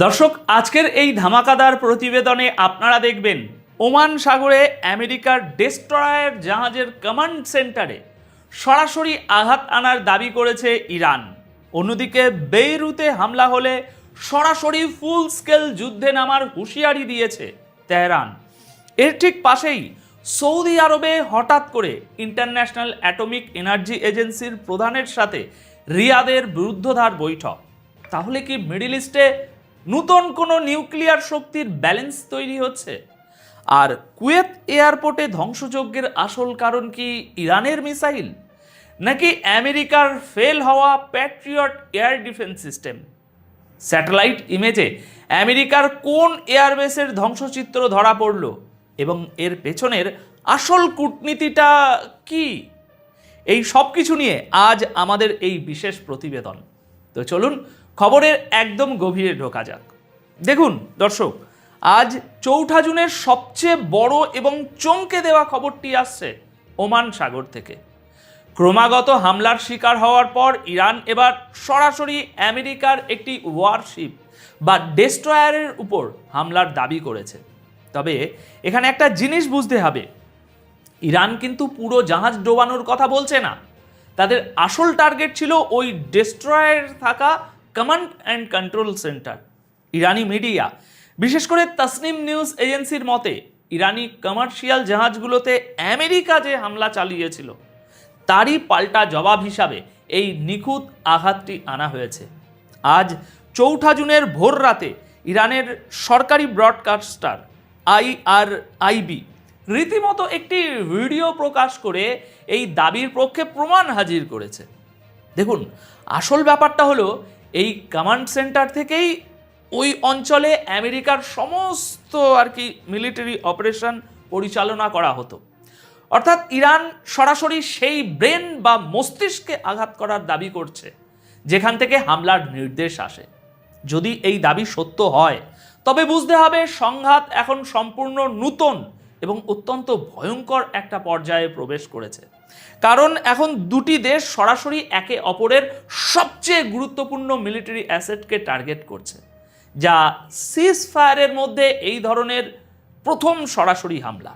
দর্শক, আজকের এই ধামাকাদার প্রতিবেদনে আপনারা দেখবেন ওমান সাগরে আমেরিকার ডেস্ট্রয়ার জাহাজের কমান্ড সেন্টারে সরাসরি আঘাত আনার দাবি করেছে ইরান। অন্যদিকে বেইরুতে হামলা হলে সরাসরি ফুল স্কেল যুদ্ধে নামার হুঁশিয়ারি দিয়েছে তেহরান। এর ঠিক পাশেই সৌদি আরবে হঠাৎ করে ইন্টারন্যাশনাল অ্যাটমিক এনার্জি এজেন্সির প্রধানের সাথে রিয়াদের বিরুদ্ধধার বৈঠক। তাহলে কি মিডল ইস্টে নতুন কোনো নিউক্লিয়ার শক্তির ব্যালেন্স তৈরি হচ্ছে? আর কুয়েত এয়ারপোর্টে ধ্বংসযজ্ঞের আসল কারণ কি ইরানের মিসাইল, নাকি আমেরিকার ফেল হওয়া patriot air defence system? Satellite ইমেজে আমেরিকার কোন এয়ারবেসের ধ্বংসচিত্র ধরা পড়ল এবং এর পেছনের আসল কূটনীতিটা কি? এই সব কিছু নিয়ে আজ আমাদের এই বিশেষ প্রতিবেদন। তো চলুন খবরের একদম গভীরে ঢোকা যাক। দেখুন দর্শক, আজ 4 জুনের সবচেয়ে বড় এবং চমকে দেওয়া খবরটি আসছে ওমান সাগর থেকে। ক্রমাগত হামলার শিকার হওয়ার পর ইরান এবার সরাসরি আমেরিকার একটি ওয়ারশিপ বা ডেস্ট্রয়ারের উপর হামলার দাবি করেছে। তবে এখানে একটা জিনিস বুঝতে হবে, ইরান কিন্তু পুরো জাহাজ ডোবানোর কথা বলছে না। তাদের আসল টার্গেট ছিল ওই ডেস্ট্রয়ারে থাকা command and control centre. Irani media, বিশেষ করে তাসনিম নিউজ এজেন্সির মতে, ইরানি কমার্শিয়াল জাহাজগুলোতে আমেরিকা যে হামলা চালিয়েছিল তারই পাল্টা জবাব হিসাবে এই নিখুঁত আঘাতটি আনা হয়েছে। আজ 4 জুনের ভোর রাতে ইরানের সরকারি ব্রডকাস্টার IRIB রীতিমতো একটি ভিডিও প্রকাশ করে এই দাবির পক্ষে প্রমাণ হাজির করেছে। দেখুন, আসল ব্যাপারটা হলো এই কমান্ড সেন্টার থেকেই ওই অঞ্চলে আমেরিকার সমস্ত মিলিটারি অপারেশন পরিচালনা করা হতো। অর্থাৎ ইরান সরাসরি সেই ব্রেন বা মস্তিষ্কে আঘাত করার দাবি করছে যেখান থেকে হামলার নির্দেশ আসে। যদি এই দাবি সত্য হয় তবে বুঝতে হবে সংঘাত এখন সম্পূর্ণ নতুন এবং অত্যন্ত ভয়ঙ্কর একটা পর্যায়ে প্রবেশ করেছে। কারণ এখন দুটি দেশ সরাসরি একে অপরের সবচেয়ে গুরুত্বপূর্ণ মিলিটারি অ্যাসেটকে টার্গেট করছে, যা সিজ ফায়ারের মধ্যে এই ধরনের প্রথম সরাসরি হামলা।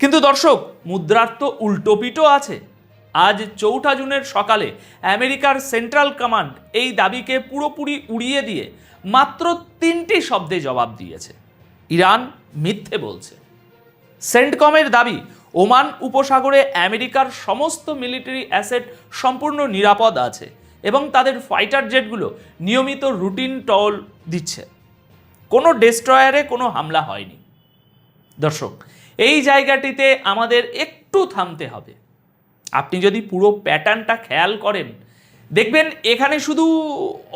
কিন্তু দর্শক, মুদ্রার তো উল্টোপিটও আছে। আজ 4 জুনের সকালে আমেরিকার সেন্ট্রাল কমান্ড এই দাবিকে পুরোপুরি উড়িয়ে দিয়ে মাত্র 3টি শব্দে জবাব দিয়েছে। ইরান মিথ্যে বলছে। সেন্টকমের দাবি, ওমান উপসাগরে আমেরিকার সমস্ত মিলিটারি অ্যাসেট সম্পূর্ণ নিরাপদ আছে এবং তাদের ফাইটার জেটগুলো নিয়মিত রুটিন টল দিচ্ছে। কোনো ডেস্ট্রয়ারে কোনো হামলা হয়নি। দর্শক, এই জায়গাটিতে আমাদের একটু থামতে হবে। আপনি যদি পুরো প্যাটার্নটা খেয়াল করেন, দেখবেন এখানে শুধু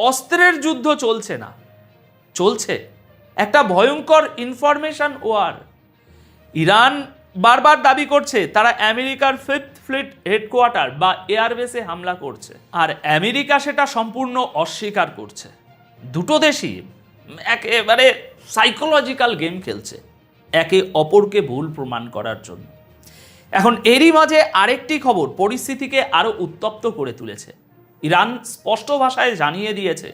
অস্ত্রের যুদ্ধ চলছে না, চলছে একটা ভয়ঙ্কর ইনফরমেশন ওয়ার। ইরান বারবার দাবি করছে তারা আমেরিকার 5th ফ্লিট হেডকোয়ার্টার বা এয়ারবেসে হামলা করছে, আর আমেরিকা সেটা সম্পূর্ণ অস্বীকার করছে। দুটো দেশই একেবারে সাইকোলজিক্যাল গেম খেলছে একে অপরকে ভুল প্রমাণ করার জন্য। এখন এরই মাঝে আরেকটি খবর পরিস্থিতিকে আরও উত্তপ্ত করে তুলেছে। ইরান স্পষ্ট ভাষায় জানিয়ে দিয়েছে,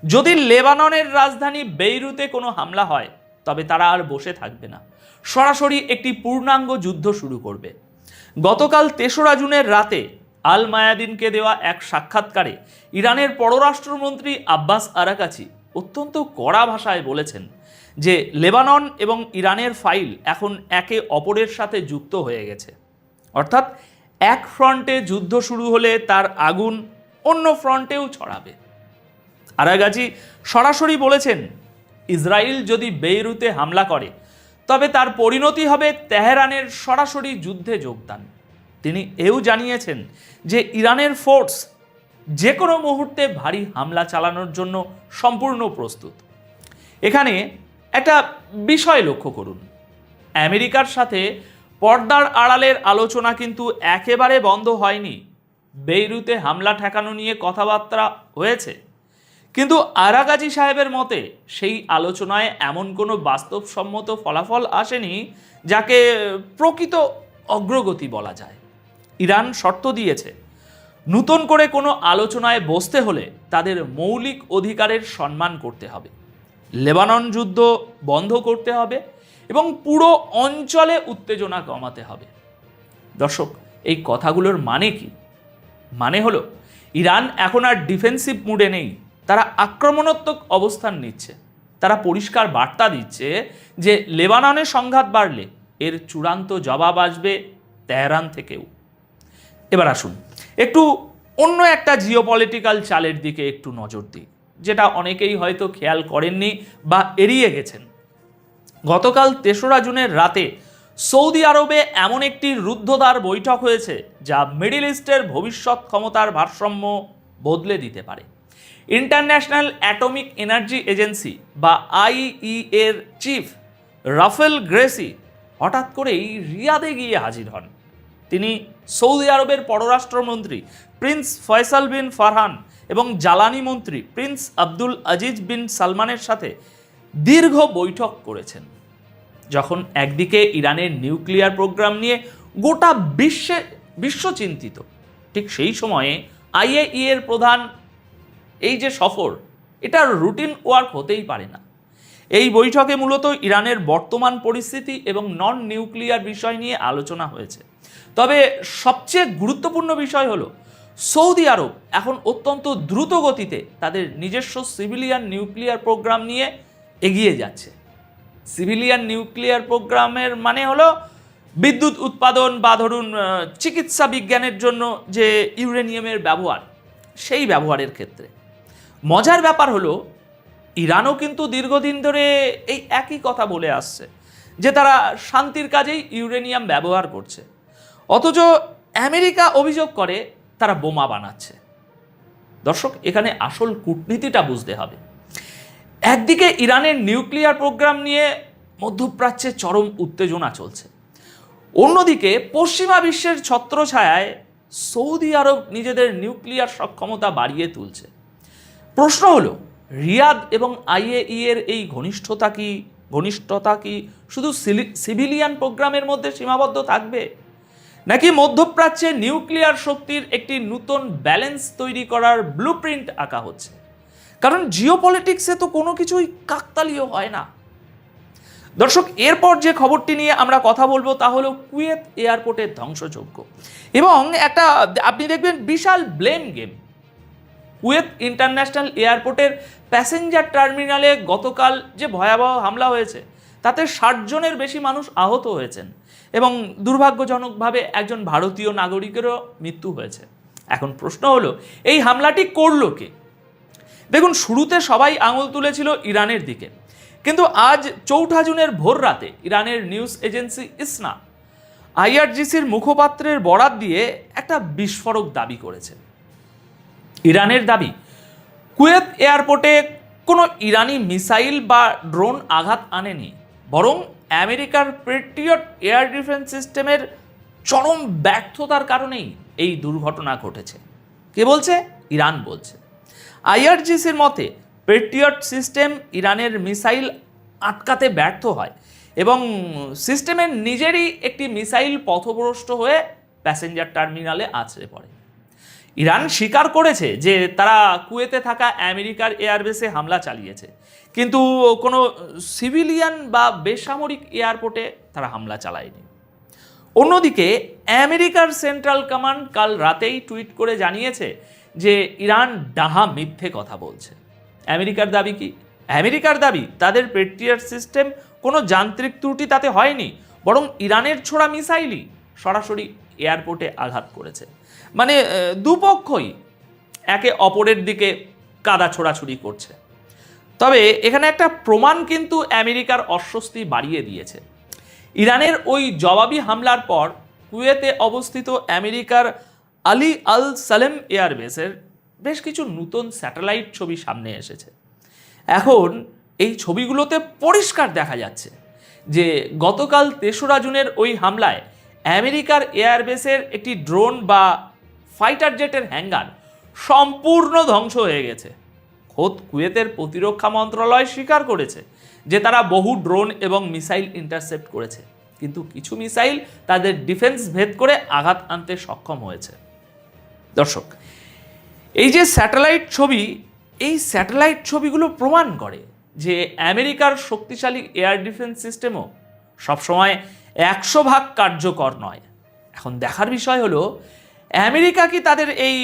যদি লেবাননের রাজধানী বেইরুতে কোনো হামলা হয় তবে তারা আর বসে থাকবে না, সরাসরি একটি পূর্ণাঙ্গ যুদ্ধ শুরু করবে। গতকাল 3রা জুনের রাতে আল মায়াদিনকে দেওয়া এক সাক্ষাৎকারে ইরানের পররাষ্ট্রমন্ত্রী আব্বাস আরাকাচি অত্যন্ত কড়া ভাষায় বলেছেন যে লেবানন এবং ইরানের ফাইল এখন একে অপরের সাথে যুক্ত হয়ে গেছে। অর্থাৎ এক ফ্রন্টে যুদ্ধ শুরু হলে তার আগুন অন্য ফ্রন্টেও ছড়াবে। আরাকাচি সরাসরি বলেছেন, ইসরায়েল যদি বেইরুতে হামলা করে তবে তার পরিণতি হবে তেহরানের সরাসরি যুদ্ধে যোগদান। তিনি এও জানিয়েছেন যে ইরানের ফোর্স যে কোনো মুহূর্তে ভারী হামলা চালানোর জন্য সম্পূর্ণ প্রস্তুত। এখানে একটা বিষয় লক্ষ্য করুন, আমেরিকার সাথে পর্দার আড়ালের আলোচনা কিন্তু একেবারে বন্ধ হয়নি। বেইরুতে হামলা ঠেকানো নিয়ে কথাবার্তা হয়েছে, কিন্তু আরাকাচি সাহেবের মতে সেই আলোচনায় এমন কোনো বাস্তবসম্মত ফলাফল আসেনি যাকে প্রকৃত অগ্রগতি বলা যায়। ইরান শর্ত দিয়েছে, নতুন করে কোনো আলোচনায় বসতে হলে তাদের মৌলিক অধিকারের সম্মান করতে হবে। লেবানন যুদ্ধ বন্ধ করতে হবে এবং পুরো অঞ্চলে উত্তেজনা কমাতে হবে। দর্শক, এই কথাগুলোর মানে কি? মানে হলো ইরান এখন আর ডিফেন্সিভ মুডে নেই, তারা আক্রমণাত্মক অবস্থান নিচ্ছে। তারা পরিষ্কার বার্তা দিচ্ছে যে লেবাননের সংঘাত বাড়লে এর চূড়ান্ত জবাব আসবে তেহরান থেকেও। এবার আসুন একটু অন্য একটা জিওপলিটিক্যাল চালের দিকে একটু নজর দিই, যেটা অনেকেই হয়তো খেয়াল করেননি বা এড়িয়ে গেছেন। গতকাল ৩রা জুনের রাতে সৌদি আরবে এমন একটি রুদ্ধদ্বার বৈঠক হয়েছে যা মিডল ইস্টের ভবিষ্যৎ ক্ষমতার ভারসাম্য বদলে দিতে পারে। ইন্টারন্যাশনাল অ্যাটমিক এনার্জি এজেন্সি বা আইইএ এর চিফ রাফেল গ্রেসি হঠাৎ করেই রিয়াদে গিয়ে হাজির হন। তিনি সৌদি আরবের পররাষ্ট্রমন্ত্রী প্রিন্স ফয়সাল বিন ফারহান এবং জ্বালানি মন্ত্রী প্রিন্স আব্দুল আজিজ বিন সালমানের সাথে দীর্ঘ বৈঠক করেছেন। যখন একদিকে ইরানের নিউক্লিয়ার প্রোগ্রাম নিয়ে গোটা বিশ্ব চিন্তিত, ঠিক সেই সময়ে আইএইএ এর প্রধান এই যে সফর, এটা রুটিন ওয়ার্ক হতেই পারে না। এই বৈঠকে মূলত ইরানের বর্তমান পরিস্থিতি এবং নন নিউক্লিয়ার বিষয় নিয়ে আলোচনা হয়েছে। তবে সবচেয়ে গুরুত্বপূর্ণ বিষয় হলো সৌদি আরব এখন অত্যন্ত দ্রুত গতিতে তাদের নিজস্ব সিভিলিয়ান নিউক্লিয়ার প্রোগ্রাম নিয়ে এগিয়ে যাচ্ছে। সিভিলিয়ান নিউক্লিয়ার প্রোগ্রামের মানে হলো বিদ্যুৎ উৎপাদন বা ধরুন চিকিৎসা বিজ্ঞানের জন্য যে ইউরেনিয়ামের ব্যবহার, সেই ব্যবহারের ক্ষেত্রে। মজার ব্যাপার হলো ইরানও কিন্তু দীর্ঘদিন ধরে এই একই কথা বলে আসছে যে তারা শান্তির কাজেই ইউরেনিয়াম ব্যবহার করছে, অথচ আমেরিকা অভিযোগ করে তারা বোমা বানাচ্ছে। দর্শক, এখানে আসল কূটনীতিটা বুঝতে হবে। একদিকে ইরানের নিউক্লিয়ার প্রোগ্রাম নিয়ে মধ্যপ্রাচ্যে চরম উত্তেজনা চলছে, অন্যদিকে পশ্চিমা বিশ্বের ছত্রছায়ায় সৌদি আরব নিজেদের নিউক্লিয়ার সক্ষমতা বাড়িয়ে তুলছে। প্রশ্ন হলো রিয়াদ এবং আইএইএ এর এই ঘনিষ্ঠতা কি শুধু সিভিলিয়ান প্রোগ্রামের মধ্যে সীমাবদ্ধ থাকবে, নাকি মধ্যপ্রাচ্যে নিউক্লিয়ার শক্তির একটি নতুন ব্যালেন্স তৈরি করার ব্লুপ্রিন্ট আঁকা হচ্ছে? কারণ জিওপলিটিক্সে তো কোনো কিছুই কাকতালীয় হয় না। দর্শক, এরপর যে খবরটি নিয়ে আমরা কথা বলবো তা হলো কুয়েত এয়ারপোর্টের ধ্বংসযজ্ঞ এবং একটা আপনি দেখবেন বিশাল ব্লেম গেম। কুয়েত ইন্টারন্যাশনাল এয়ারপোর্টের প্যাসেঞ্জার টার্মিনালে গতকাল যে ভয়াবহ হামলা হয়েছে তাতে 60 জনের বেশি মানুষ আহত হয়েছেন এবং দুর্ভাগ্যজনকভাবে একজন ভারতীয় নাগরিকেরও মৃত্যু হয়েছে। এখন প্রশ্ন হলো এই হামলাটি করলো কে? দেখুন, শুরুতে সবাই আঙুল তুলেছিল ইরানের দিকে, কিন্তু আজ 4 জুনের ভোর রাতে ইরানের নিউজ এজেন্সি ইসনা আইআরজিসির মুখপাত্রের বরাত দিয়ে একটা বিস্ফোরক দাবি করেছে। ইরানের দাবি, কুয়েত এয়ারপোর্টে কোনো ইরানি মিসাইল বা ড্রোন আঘাত আনেনি, বরং আমেরিকার পেট্রিয়ট এয়ার ডিফেন্স সিস্টেমের চরম ব্যর্থতার কারণেই এই দুর্ঘটনা ঘটেছে। কে বলছে? ইরান বলছে। আইআরজিসির মতে পেট্রিয়ট সিস্টেম ইরানের মিসাইল আটকাতে ব্যর্থ হয় এবং সিস্টেমের নিজেরই একটি মিসাইল পথভ্রষ্ট হয়ে প্যাসেঞ্জার টার্মিনালে আছড়ে পড়ে। ইরান স্বীকার করেছে যে তারা কুয়েতে থাকা আমেরিকার এয়ারবেসে হামলা চালিয়েছে, কিন্তু কোনো সিভিলিয়ান বা বেসামরিক এয়ারপোর্টে তারা হামলা চালায়নি। অন্যদিকে আমেরিকার সেন্ট্রাল কমান্ড কাল রাতেই টুইট করে জানিয়েছে যে ইরান ডাহা মিথ্যে কথা বলছে। আমেরিকার দাবি কি? আমেরিকার দাবি তাদের পেট্রিয়ট সিস্টেম কোনো যান্ত্রিক ত্রুটি তাতে হয়নি, বরং ইরানের ছোড়া মিসাইলই সরাসরি এয়ারপোর্টে আঘাত করেছে। মানে দুপক্ষই একে অপরের দিকে কাদা ছোড়াছুড়ি করছে। তবে এখানে একটা প্রমাণ কিন্তু আমেরিকার অস্বস্তি বাড়িয়ে দিয়েছে। ইরানের ওই জবাবি হামলার পর কুয়েতে অবস্থিত আমেরিকার আলী আল সালেম এয়ারবেসের বেশ কিছু নতুন স্যাটেলাইট ছবি সামনে এসেছে। এখন এই ছবিগুলোতে পরিষ্কার দেখা যাচ্ছে যে গতকাল 3রা জুনের ওই হামলায় আমেরিকার এয়ারবেসের একটি ড্রোন বা ফাইটার জেটের হ্যাঙ্গার সম্পূর্ণ ধ্বংস হয়ে গেছে। খোদ কুয়েতের প্রতিরক্ষা মন্ত্রণালয় স্বীকার করেছে যে তারা বহু ড্রোন এবং মিসাইল ইন্টারসেপ্ট করেছে, কিন্তু কিছু মিসাইল তাদের ডিফেন্স ভেদ করে আঘাত আনতে সক্ষম হয়েছে। দর্শক, এই যে স্যাটেলাইট ছবি, এই স্যাটেলাইট ছবিগুলো প্রমাণ করে যে আমেরিকার শক্তিশালী এয়ার ডিফেন্স সিস্টেমও সবসময় 100% কার্যকর নয়। এখন দেখার বিষয় হলো আমেরিকা কি তাদের এই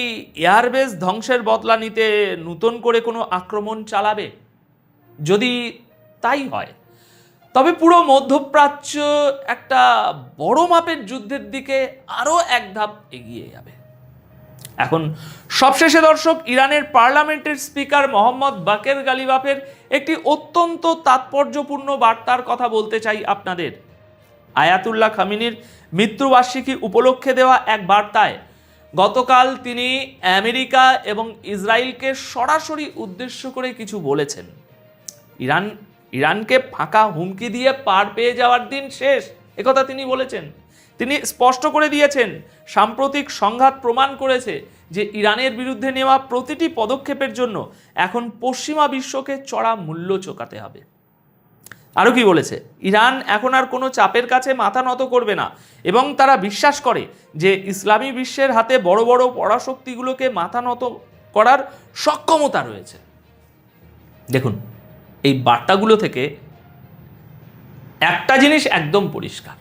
এয়ারবেস ধ্বংসের বদলা নিতে নতুন করে কোনো আক্রমণ চালাবে? যদি তাই হয় তবে পুরো মধ্যপ্রাচ্য একটা বড় মাপের যুদ্ধের দিকে আরও এক ধাপ এগিয়ে যাবে। এখন সবশেষে দর্শক, ইরানের পার্লামেন্টের স্পিকার মোহাম্মদ বাকের গালিবাফের একটি অত্যন্ত তাৎপর্যপূর্ণ বার্তার কথা বলতে চাই আপনাদের। আয়াতুল্লাহ খামেনির মৃত্যুবার্ষিকী উপলক্ষে দেওয়া এক বার্তায় গতকাল তিনি আমেরিকা এবং ইসরায়েলকে সরাসরি উদ্দেশ্য করে কিছু বলেছেন। ইরানকে ফাঁকা হুমকি দিয়ে পার পেয়ে যাওয়ার দিন শেষ, একথা তিনি বলেছেন। তিনি স্পষ্ট করে দিয়েছেন, সাম্প্রতিক সংঘাত প্রমাণ করেছে যে ইরানের বিরুদ্ধে নেওয়া প্রতিটি পদক্ষেপের জন্য এখন পশ্চিমা বিশ্বকে চড়া মূল্য চোকাতে হবে। আরও কি বলেছে, ইরান এখন আর কোনো চাপের কাছে মাথা নত করবে না এবং তারা বিশ্বাস করে যে ইসলামী বিশ্বের হাতে বড় বড় পরাশক্তিগুলোকে মাথা নত করার সক্ষমতা রয়েছে। দেখুন, এই বার্তাগুলো থেকে একটা জিনিস একদম পরিষ্কার,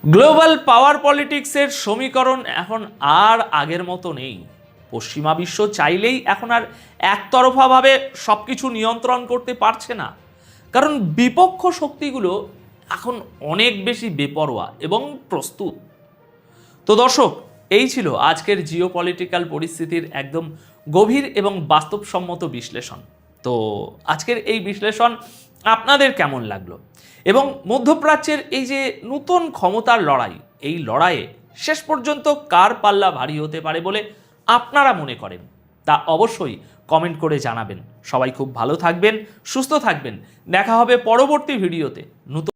গ্লোবাল পাওয়ার পলিটিক্সের সমীকরণ এখন আর আগের মতো নেই। পশ্চিমা বিশ্ব চাইলেই এখন আর একতরফাভাবে সব কিছু নিয়ন্ত্রণ করতে পারছে না, কারণ বিপক্ষ শক্তিগুলো এখন অনেক বেশি বেপরোয়া এবং প্রস্তুত। তো দর্শক, এই ছিল আজকের জিওপলিটিক্যাল পরিস্থিতির একদম গভীর এবং বাস্তবসম্মত বিশ্লেষণ। তো আজকের এই বিশ্লেষণ আপনাদের কেমন লাগলো? এবং মধ্যপ্রাচ্যের এই যে নতুন ক্ষমতার লড়াই, এই লড়াইয়ে শেষ পর্যন্ত কার পাল্লা ভারী হতে পারে বলে আপনারা মনে করেন, তা অবশ্যই কমেন্ট করে জানাবেন। সবাই খুব ভালো থাকবেন, সুস্থ থাকবেন। দেখা হবে পরবর্তী ভিডিওতে নতুন